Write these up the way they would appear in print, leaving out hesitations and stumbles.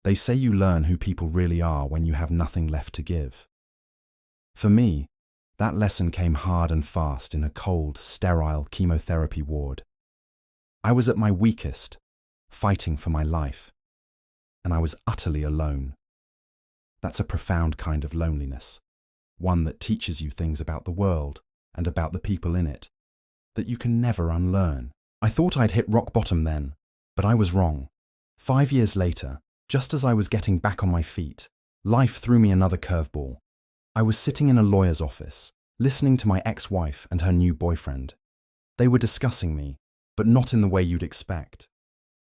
They say you learn who people really are when you have nothing left to give. For me, that lesson came hard and fast in a cold, sterile chemotherapy ward. I was at my weakest, fighting for my life, and I was utterly alone. That's a profound kind of loneliness, one that teaches you things about the world and about the people in it that you can never unlearn. I thought I'd hit rock bottom then, but I was wrong. 5 years later, just as I was getting back on my feet, life threw me another curveball. I was sitting in a lawyer's office, listening to my ex-wife and her new boyfriend. They were discussing me, but not in the way you'd expect.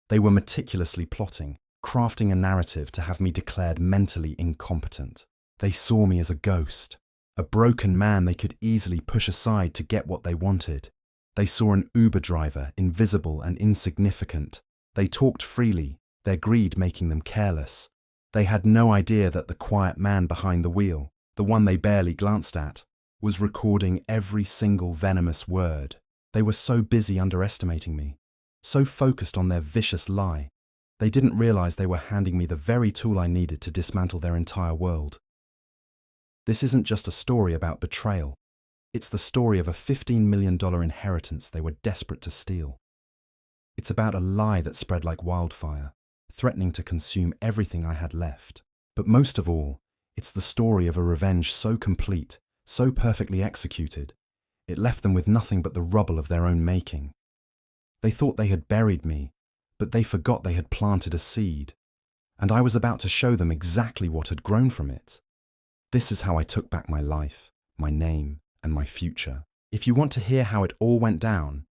They were meticulously plotting, crafting a narrative to have me declared mentally incompetent. They saw me as a ghost, a broken man they could easily push aside to get what they wanted. They saw an Uber driver, invisible and insignificant. They talked freely, their greed making them careless. They had no idea that the quiet man behind the wheel, the one they barely glanced at, was recording every single venomous word. They were so busy underestimating me, so focused on their vicious lie. They didn't realize they were handing me the very tool I needed to dismantle their entire world. This isn't just a story about betrayal. It's the story of a $15 million inheritance they were desperate to steal. It's about a lie that spread like wildfire, threatening to consume everything I had left. But most of all, it's the story of a revenge so complete, so perfectly executed, it left them with nothing but the rubble of their own making. They thought they had buried me, but they forgot they had planted a seed, and I was about to show them exactly what had grown from it. This is how I took back my life, my name, and my future. If you want to hear how it all went down,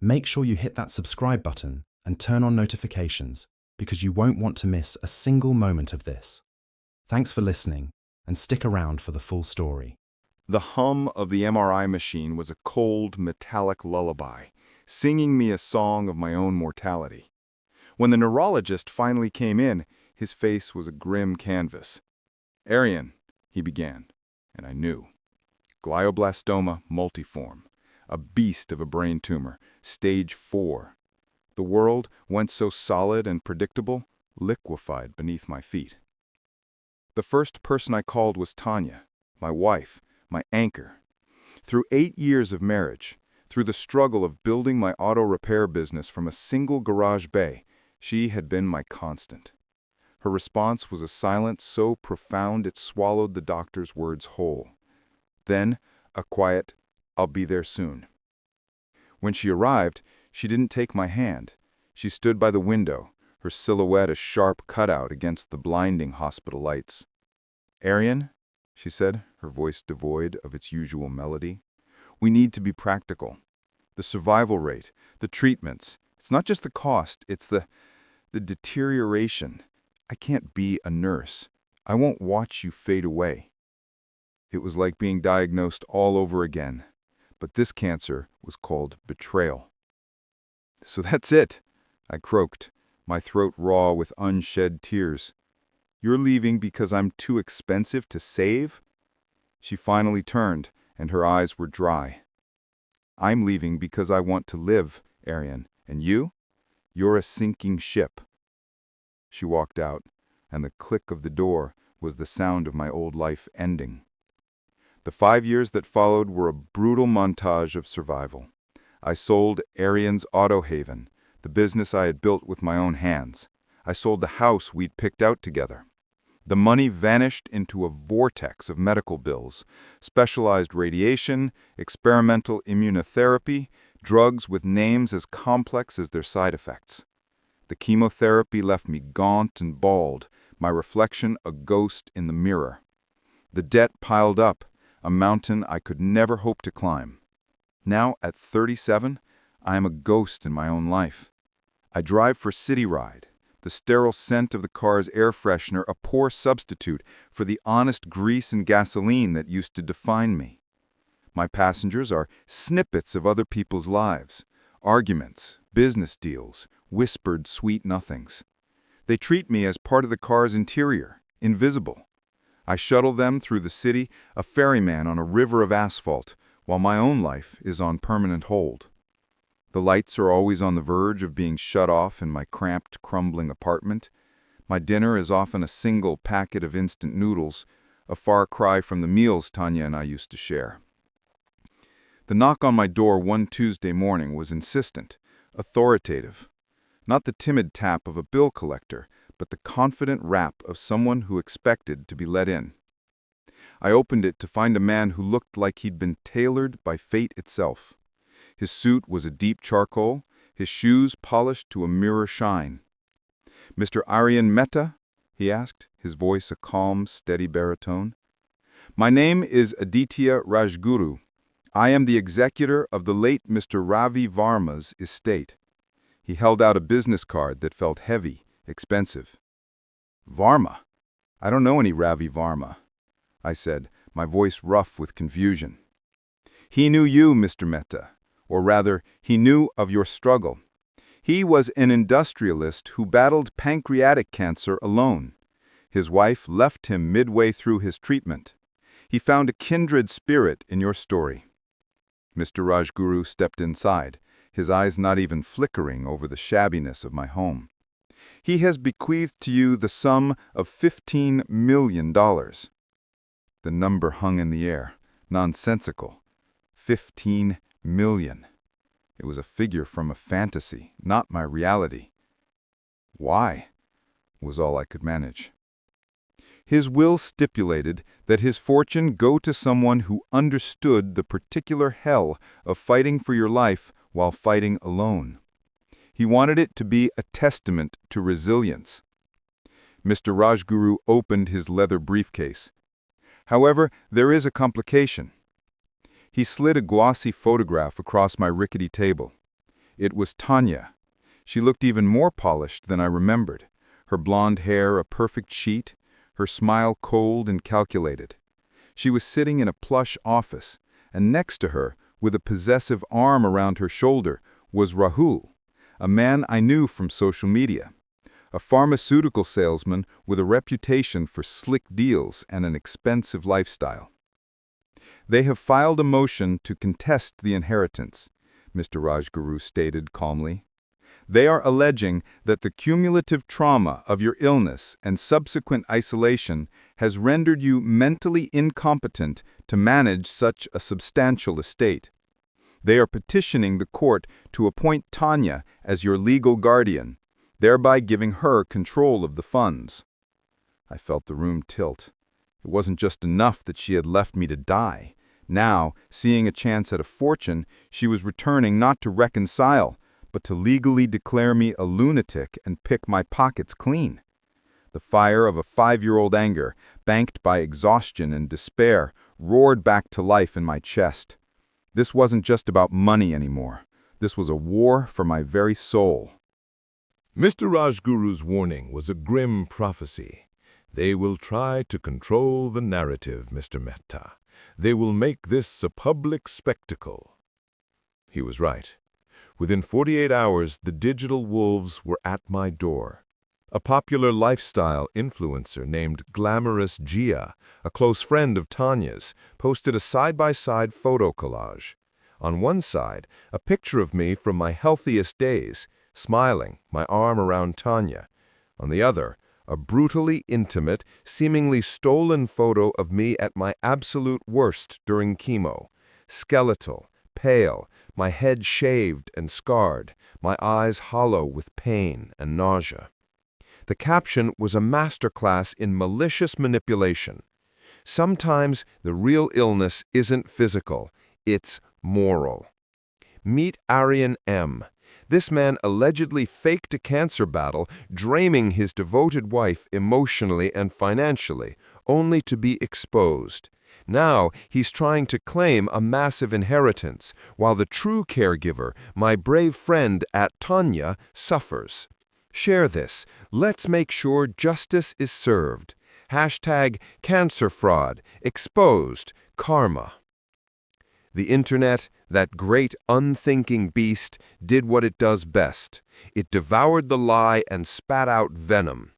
make sure you hit that subscribe button and turn on notifications, because you won't want to miss a single moment of this. Thanks for listening, and stick around for the full story. The hum of the MRI machine was a cold, metallic lullaby, singing me a song of my own mortality. When the neurologist finally came in, his face was a grim canvas. "Arian," he began, and I knew. Glioblastoma multiforme, a beast of a brain tumor, stage 4. The world, once so solid and predictable, liquefied beneath my feet. The first person I called was Tanya, my wife, my anchor. Through 8 years of marriage, through the struggle of building my auto repair business from a single garage bay, she had been my constant. Her response was a silence so profound it swallowed the doctor's words whole. Then, a quiet, "I'll be there soon." When she arrived, she didn't take my hand. She stood by the window, her silhouette a sharp cutout against the blinding hospital lights. "Arian," she said, her voice devoid of its usual melody, "we need to be practical. The survival rate, the treatments, it's not just the cost, it's the deterioration. I can't be a nurse. I won't watch you fade away." It was like being diagnosed all over again, but this cancer was called betrayal. "So that's it," I croaked, my throat raw with unshed tears. "You're leaving because I'm too expensive to save?" She finally turned, and her eyes were dry. "I'm leaving because I want to live, Arian, and you? You're a sinking ship." She walked out, and the click of the door was the sound of my old life ending. The 5 years that followed were a brutal montage of survival. I sold Arian's Auto Haven, the business I had built with my own hands. I sold the house we'd picked out together. The money vanished into a vortex of medical bills, specialized radiation, experimental immunotherapy, drugs with names as complex as their side effects. The chemotherapy left me gaunt and bald, my reflection a ghost in the mirror. The debt piled up, a mountain I could never hope to climb. Now, at 37, I am a ghost in my own life. I drive for City Ride, the sterile scent of the car's air freshener a poor substitute for the honest grease and gasoline that used to define me. My passengers are snippets of other people's lives, arguments, business deals, whispered sweet nothings. They treat me as part of the car's interior, invisible. I shuttle them through the city, a ferryman on a river of asphalt, while my own life is on permanent hold. The lights are always on the verge of being shut off in my cramped, crumbling apartment. My dinner is often a single packet of instant noodles, a far cry from the meals Tanya and I used to share. The knock on my door one Tuesday morning was insistent, authoritative. Not the timid tap of a bill collector, but the confident rap of someone who expected to be let in. I opened it to find a man who looked like he'd been tailored by fate itself. His suit was a deep charcoal, his shoes polished to a mirror shine. "Mr. Aryan Mehta?" he asked, his voice a calm, steady baritone. "My name is Aditya Rajguru. I am the executor of the late Mr. Ravi Varma's estate." He held out a business card that felt heavy, expensive. "Varma? I don't know any Ravi Varma," I said, my voice rough with confusion. "He knew you, Mr. Mehta, or rather, he knew of your struggle. He was an industrialist who battled pancreatic cancer alone. His wife left him midway through his treatment. He found a kindred spirit in your story." Mr. Rajguru stepped inside, his eyes not even flickering over the shabbiness of my home. "He has bequeathed to you the sum of $15 million. The number hung in the air, nonsensical. 15 million. It was a figure from a fantasy, not my reality. "Why?" was all I could manage. "His will stipulated that his fortune go to someone who understood the particular hell of fighting for your life while fighting alone. He wanted it to be a testament to resilience." Mr. Rajguru opened his leather briefcase. "However, there is a complication." He slid a glossy photograph across my rickety table. It was Tanya. She looked even more polished than I remembered, her blonde hair a perfect sheet, her smile cold and calculated. She was sitting in a plush office, and next to her, with a possessive arm around her shoulder, was Rahul, a man I knew from social media, a pharmaceutical salesman with a reputation for slick deals and an expensive lifestyle. "They have filed a motion to contest the inheritance," Mr. Rajguru stated calmly. "They are alleging that the cumulative trauma of your illness and subsequent isolation has rendered you mentally incompetent to manage such a substantial estate. They are petitioning the court to appoint Tanya as your legal guardian, thereby giving her control of the funds." I felt the room tilt. It wasn't just enough that she had left me to die. Now, seeing a chance at a fortune, she was returning not to reconcile, but to legally declare me a lunatic and pick my pockets clean. The fire of a 5-year-old anger, banked by exhaustion and despair, roared back to life in my chest. This wasn't just about money anymore. This was a war for my very soul. Mr. Rajguru's warning was a grim prophecy. "They will try to control the narrative, Mr. Mehta. They will make this a public spectacle." He was right. Within 48 hours, the digital wolves were at my door. A popular lifestyle influencer named Glamorous Gia, a close friend of Tanya's, posted a side-by-side photo collage. On one side, a picture of me from my healthiest days, smiling, my arm around Tanya. On the other, a brutally intimate, seemingly stolen photo of me at my absolute worst during chemo. Skeletal, pale, my head shaved and scarred, my eyes hollow with pain and nausea. The caption was a masterclass in malicious manipulation. Sometimes the real illness isn't physical, it's moral. Meet Aryan M. This man allegedly faked a cancer battle, draining his devoted wife emotionally and financially, only to be exposed. Now he's trying to claim a massive inheritance, while the true caregiver, my brave friend at Tanya, suffers. Share this. Let's make sure justice is served. #CancerFraud, exposed, karma. The internet, that great unthinking beast, did what it does best. It devoured the lie and spat out venom.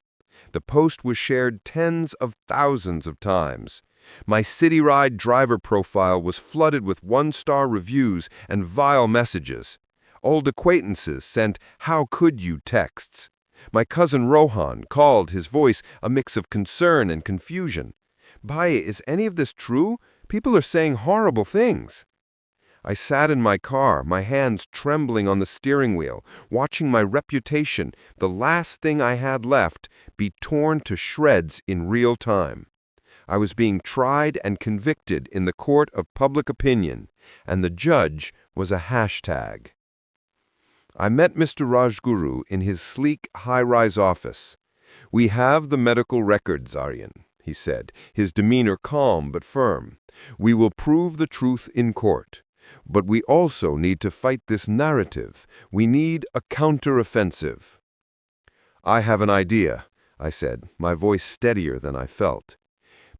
The post was shared tens of thousands of times. My city ride driver profile was flooded with one-star reviews and vile messages. Old acquaintances sent "how could you" texts. My cousin Rohan called, his voice a mix of concern and confusion. "Bhai, is any of this true? People are saying horrible things." I sat in my car, my hands trembling on the steering wheel, watching my reputation, the last thing I had left, be torn to shreds in real time. I was being tried and convicted in the court of public opinion, and the judge was a hashtag. I met Mr. Rajguru in his sleek, high-rise office. "We have the medical records, Aryan," he said, his demeanor calm but firm. "We will prove the truth in court. But we also need to fight this narrative. We need a counter-offensive." "I have an idea," I said, my voice steadier than I felt.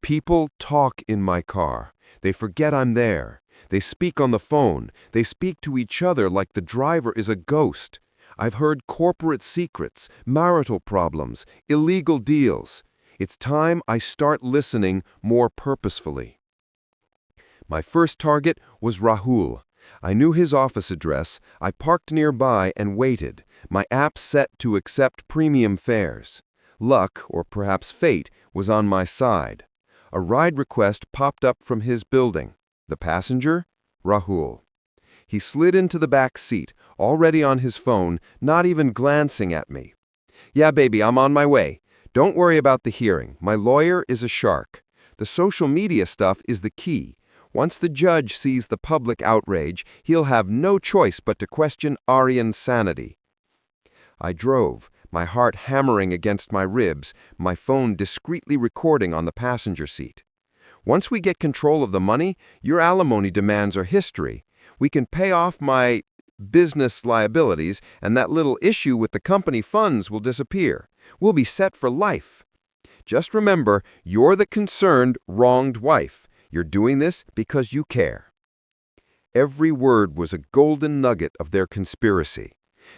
"People talk in my car. They forget I'm there. They speak on the phone. They speak to each other like the driver is a ghost. I've heard corporate secrets, marital problems, illegal deals. It's time I start listening more purposefully." My first target was Rahul. I knew his office address. I parked nearby and waited, my app set to accept premium fares. Luck, or perhaps fate, was on my side. A ride request popped up from his building. The passenger? Rahul. He slid into the back seat, already on his phone, not even glancing at me. "Yeah, baby, I'm on my way. Don't worry about the hearing. My lawyer is a shark. The social media stuff is the key. Once the judge sees the public outrage, he'll have no choice but to question Aryan's sanity." I drove, my heart hammering against my ribs, my phone discreetly recording on the passenger seat. "Once we get control of the money, your alimony demands are history. We can pay off my business liabilities, and that little issue with the company funds will disappear. We'll be set for life. Just remember, you're the concerned, wronged wife. You're doing this because you care." Every word was a golden nugget of their conspiracy.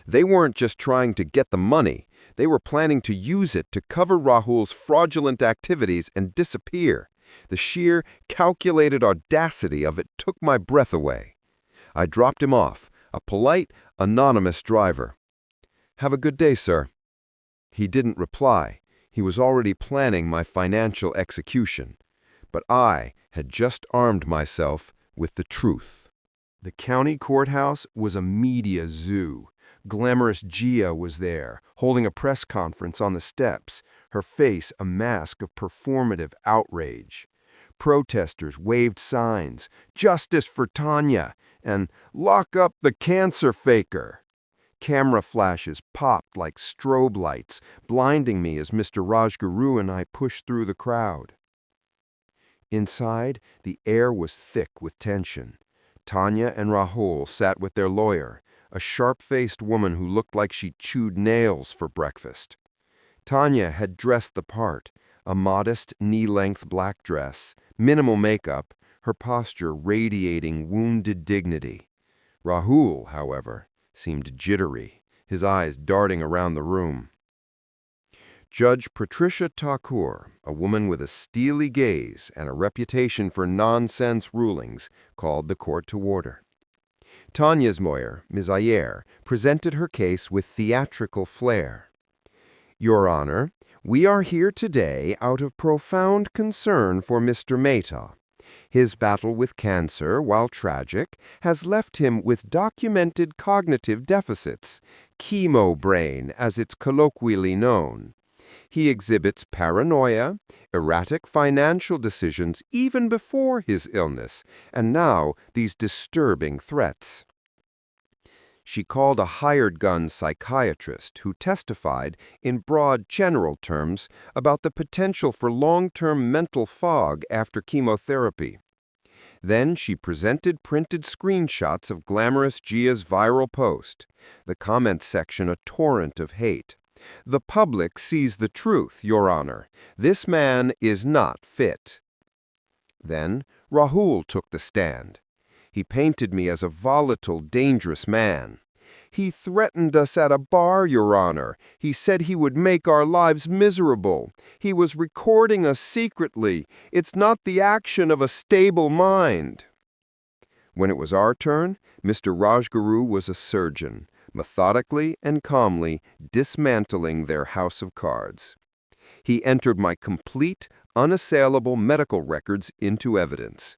They weren't just trying to get the money. They were planning to use it to cover Rahul's fraudulent activities and disappear. The sheer, calculated audacity of it took my breath away. I dropped him off, a polite, anonymous driver. "Have a good day, sir." He didn't reply. He was already planning my financial execution. But I had just armed myself with the truth. The county courthouse was a media zoo. Glamorous Gia was there, holding a press conference on the steps, her face a mask of performative outrage. Protesters waved signs, "Justice for Tanya," and "Lock up the cancer faker." Camera flashes popped like strobe lights, blinding me as Mr. Rajguru and I pushed through the crowd. Inside, the air was thick with tension. Tanya and Rahul sat with their lawyer, a sharp-faced woman who looked like she chewed nails for breakfast. Tanya had dressed the part, a modest, knee-length black dress, minimal makeup, her posture radiating wounded dignity. Rahul, however, seemed jittery, his eyes darting around the room. Judge Patricia Thakur, a woman with a steely gaze and a reputation for nonsense rulings, called the court to order. Tanya's lawyer, Ms. Ayer, presented her case with theatrical flair. "Your Honor, we are here today out of profound concern for Mr. Mehta. His battle with cancer, while tragic, has left him with documented cognitive deficits, chemo brain as it's colloquially known. He exhibits paranoia, erratic financial decisions even before his illness, and now these disturbing threats." She called a hired-gun psychiatrist who testified in broad general terms about the potential for long-term mental fog after chemotherapy. Then she presented printed screenshots of Glamorous Gia's viral post, the comments section a torrent of hate. "The public sees the truth, Your Honor. This man is not fit." Then Rahul took the stand. He painted me as a volatile, dangerous man. "He threatened us at a bar, Your Honor. He said he would make our lives miserable. He was recording us secretly. It's not the action of a stable mind." When it was our turn, Mr. Rajguru was a surgeon, methodically and calmly dismantling their house of cards. He entered my complete, unassailable medical records into evidence.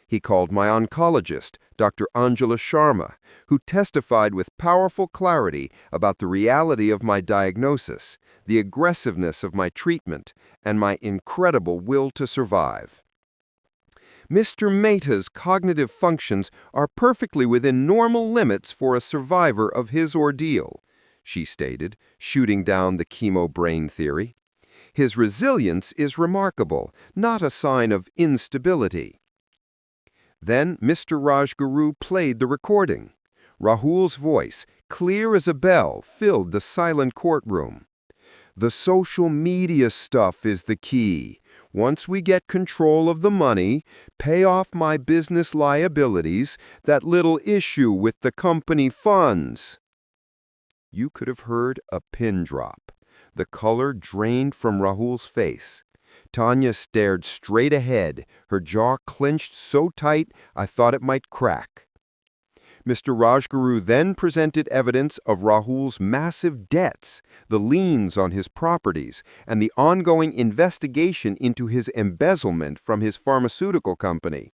He called my oncologist, Dr. Anjula Sharma, who testified with powerful clarity about the reality of my diagnosis, the aggressiveness of my treatment, and my incredible will to survive. Mr. Mehta's cognitive functions are perfectly within normal limits for a survivor of his ordeal, she stated, shooting down the chemo brain theory. His resilience is remarkable, not a sign of instability. Then Mr. Rajguru played the recording. Rahul's voice, clear as a bell, filled the silent courtroom. The social media stuff is the key. Once we get control of the money, pay off my business liabilities, that little issue with the company funds. You could have heard a pin drop. The color drained from Rahul's face. Tanya stared straight ahead, her jaw clenched so tight I thought it might crack. Mr. Rajguru then presented evidence of Rahul's massive debts, the liens on his properties, and the ongoing investigation into his embezzlement from his pharmaceutical company.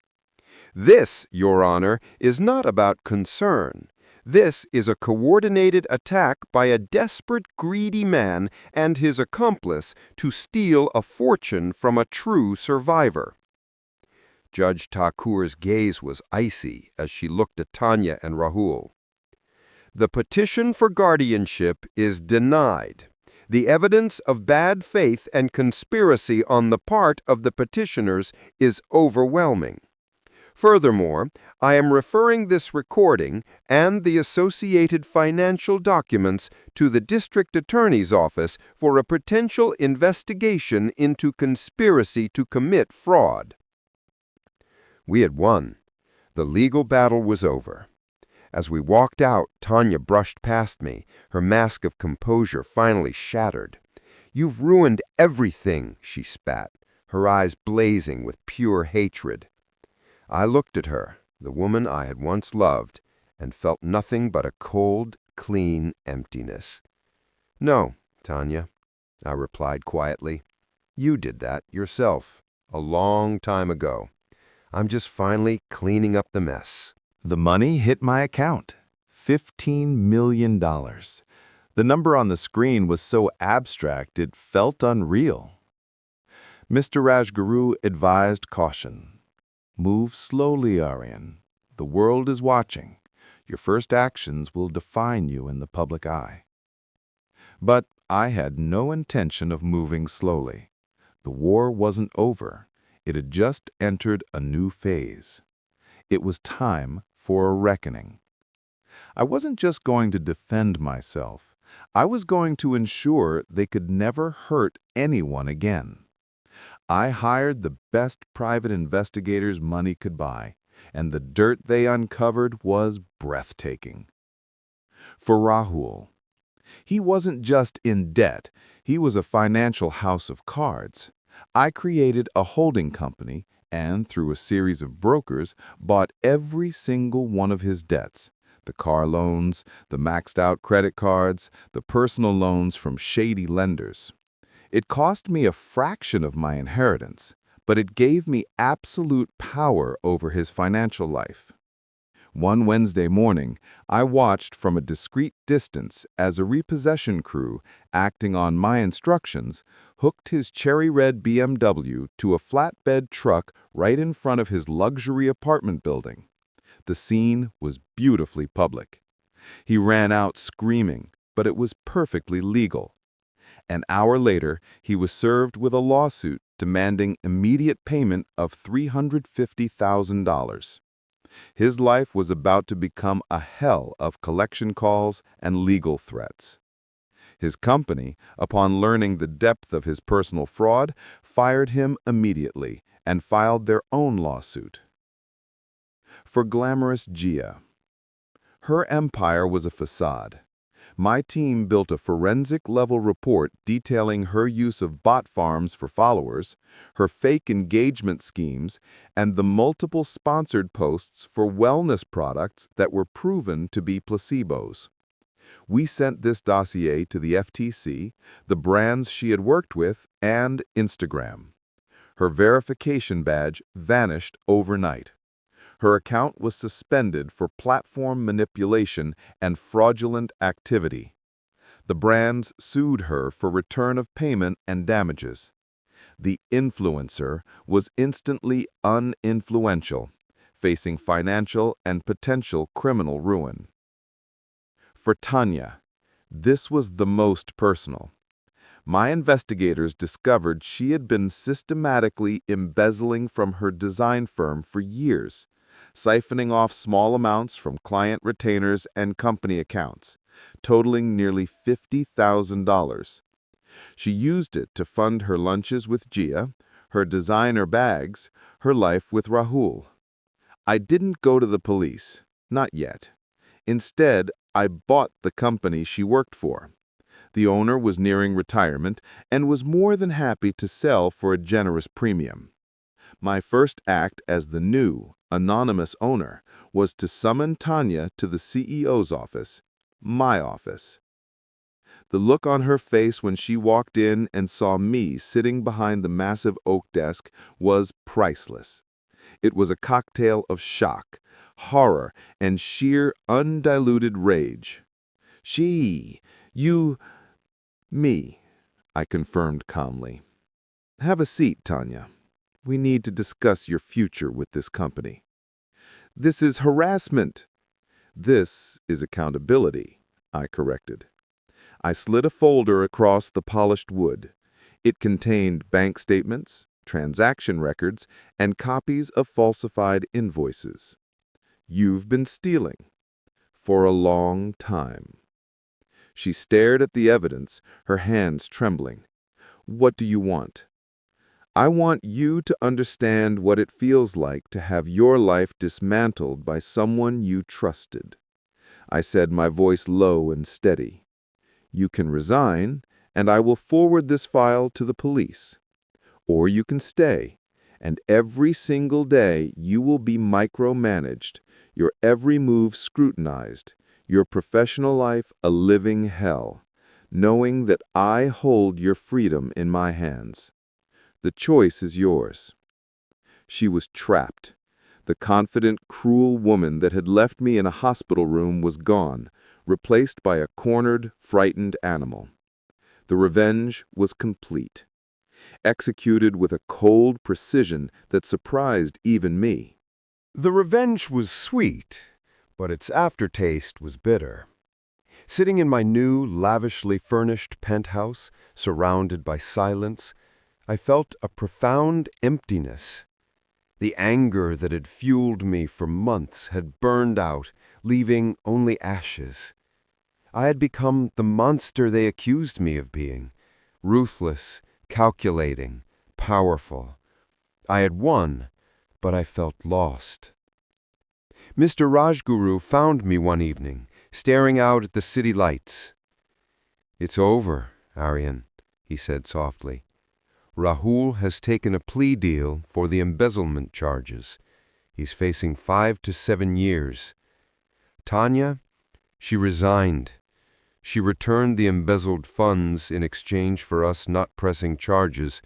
This, Your Honor, is not about concern. This is a coordinated attack by a desperate, greedy man and his accomplice to steal a fortune from a true survivor. Judge Thakur's gaze was icy as she looked at Tanya and Rahul. The petition for guardianship is denied. The evidence of bad faith and conspiracy on the part of the petitioners is overwhelming. Furthermore, I am referring this recording and the associated financial documents to the District Attorney's Office for a potential investigation into conspiracy to commit fraud. We had won. The legal battle was over. As we walked out, Tanya brushed past me, her mask of composure finally shattered. "You've ruined everything," she spat, her eyes blazing with pure hatred. I looked at her, the woman I had once loved, and felt nothing but a cold, clean emptiness. "No, Tanya," I replied quietly. "You did that yourself, a long time ago. I'm just finally cleaning up the mess." The money hit my account, $15 million. The number on the screen was so abstract it felt unreal. Mr. Rajguru advised caution. Move slowly, Aryan. The world is watching. Your first actions will define you in the public eye. But I had no intention of moving slowly. The war wasn't over. It had just entered a new phase. It was time for a reckoning. I wasn't just going to defend myself. I was going to ensure they could never hurt anyone again. I hired the best private investigators money could buy, and the dirt they uncovered was breathtaking. For Rahul, he wasn't just in debt, he was a financial house of cards. I created a holding company and, through a series of brokers, bought every single one of his debts: the car loans, the maxed-out credit cards, the personal loans from shady lenders. It cost me a fraction of my inheritance, but it gave me absolute power over his financial life. One Wednesday morning, I watched from a discreet distance as a repossession crew, acting on my instructions, hooked his cherry-red BMW to a flatbed truck right in front of his luxury apartment building. The scene was beautifully public. He ran out screaming, but it was perfectly legal. An hour later, he was served with a lawsuit demanding immediate payment of $350,000. His life was about to become a hell of collection calls and legal threats. His company, upon learning the depth of his personal fraud, fired him immediately and filed their own lawsuit. For glamorous Gia, her empire was a facade. My team built a forensic-level report detailing her use of bot farms for followers, her fake engagement schemes, and the multiple sponsored posts for wellness products that were proven to be placebos. We sent this dossier to the FTC, the brands she had worked with, and Instagram. Her verification badge vanished overnight. Her account was suspended for platform manipulation and fraudulent activity. The brands sued her for return of payment and damages. The influencer was instantly uninfluential, facing financial and potential criminal ruin. For Tanya, this was the most personal. My investigators discovered she had been systematically embezzling from her design firm for years, siphoning off small amounts from client retainers and company accounts, totaling nearly $50,000. She used it to fund her lunches with Gia, her designer bags, her life with Rahul. I didn't go to the police, not yet. Instead, I bought the company she worked for. The owner was nearing retirement and was more than happy to sell for a generous premium. My first act as the new, anonymous owner was to summon Tanya to the CEO's office, my office. The look on her face when she walked in and saw me sitting behind the massive oak desk was priceless. It was a cocktail of shock, horror, and sheer undiluted rage. Me, I confirmed calmly. Have a seat, Tanya. We need to discuss your future with this company. This is harassment. This is accountability, I corrected. I slid a folder across the polished wood. It contained bank statements, transaction records, and copies of falsified invoices. You've been stealing. For a long time. She stared at the evidence, her hands trembling. What do you want? I want you to understand what it feels like to have your life dismantled by someone you trusted. I said, my voice low and steady. You can resign, and I will forward this file to the police. Or you can stay, and every single day you will be micromanaged, your every move scrutinized, your professional life a living hell, knowing that I hold your freedom in my hands. The choice is yours. She was trapped. The confident, cruel woman that had left me in a hospital room was gone, replaced by a cornered, frightened animal. The revenge was complete, executed with a cold precision that surprised even me. The revenge was sweet, but its aftertaste was bitter. Sitting in my new, lavishly furnished penthouse, surrounded by silence, I felt a profound emptiness. The anger that had fueled me for months had burned out, leaving only ashes. I had become the monster they accused me of being, ruthless, calculating, powerful. I had won, but I felt lost. Mr. Rajguru found me one evening, staring out at the city lights. "It's over, Aryan," he said softly. "Rahul has taken a plea deal for the embezzlement charges. He's facing 5 to 7 years. Tanya, she resigned. She returned the embezzled funds in exchange for us not pressing charges,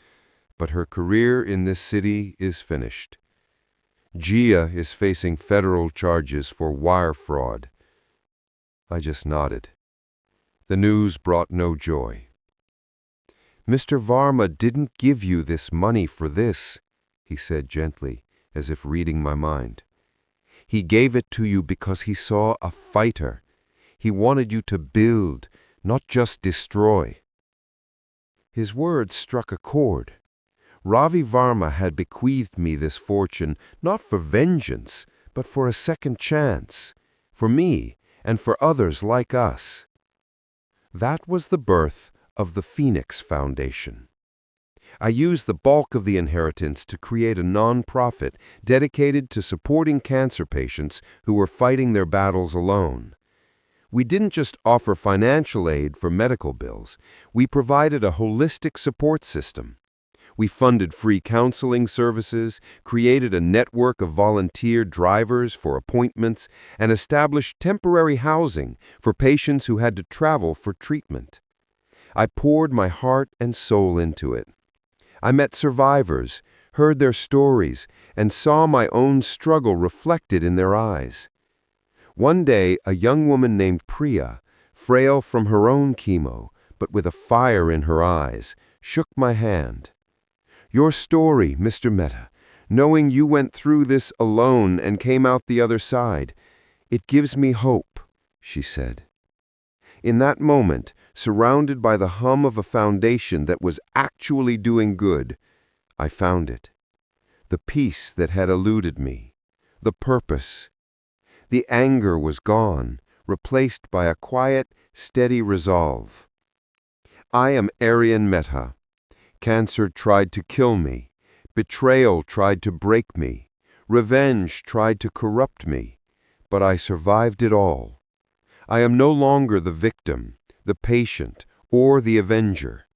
but her career in this city is finished. Gia is facing federal charges for wire fraud." I just nodded. The news brought no joy. "Mr. Varma didn't give you this money for this," he said gently, as if reading my mind. "He gave it to you because he saw a fighter. He wanted you to build, not just destroy." His words struck a chord. Ravi Varma had bequeathed me this fortune not for vengeance, but for a second chance, for me and for others like us. That was the birth of the Phoenix Foundation. I used the bulk of the inheritance to create a non-profit dedicated to supporting cancer patients who were fighting their battles alone. We didn't just offer financial aid for medical bills. We provided a holistic support system. We funded free counseling services, created a network of volunteer drivers for appointments, and established temporary housing for patients who had to travel for treatment. I poured my heart and soul into it. I met survivors, heard their stories, and saw my own struggle reflected in their eyes. One day, a young woman named Priya, frail from her own chemo, but with a fire in her eyes, shook my hand. "Your story, Mr. Mehta, knowing you went through this alone and came out the other side, it gives me hope," she said. In that moment, surrounded by the hum of a foundation that was actually doing good, I found it. The peace that had eluded me, the purpose. The anger was gone, replaced by a quiet, steady resolve. I am Aryan Mehta. Cancer tried to kill me. Betrayal tried to break me. Revenge tried to corrupt me. But I survived it all. I am no longer the victim, the patient, or the avenger.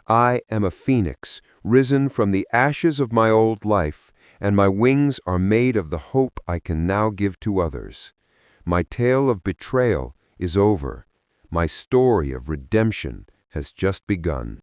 I am a phoenix, risen from the ashes of my old life, and my wings are made of the hope I can now give to others. My tale of betrayal is over. My story of redemption has just begun.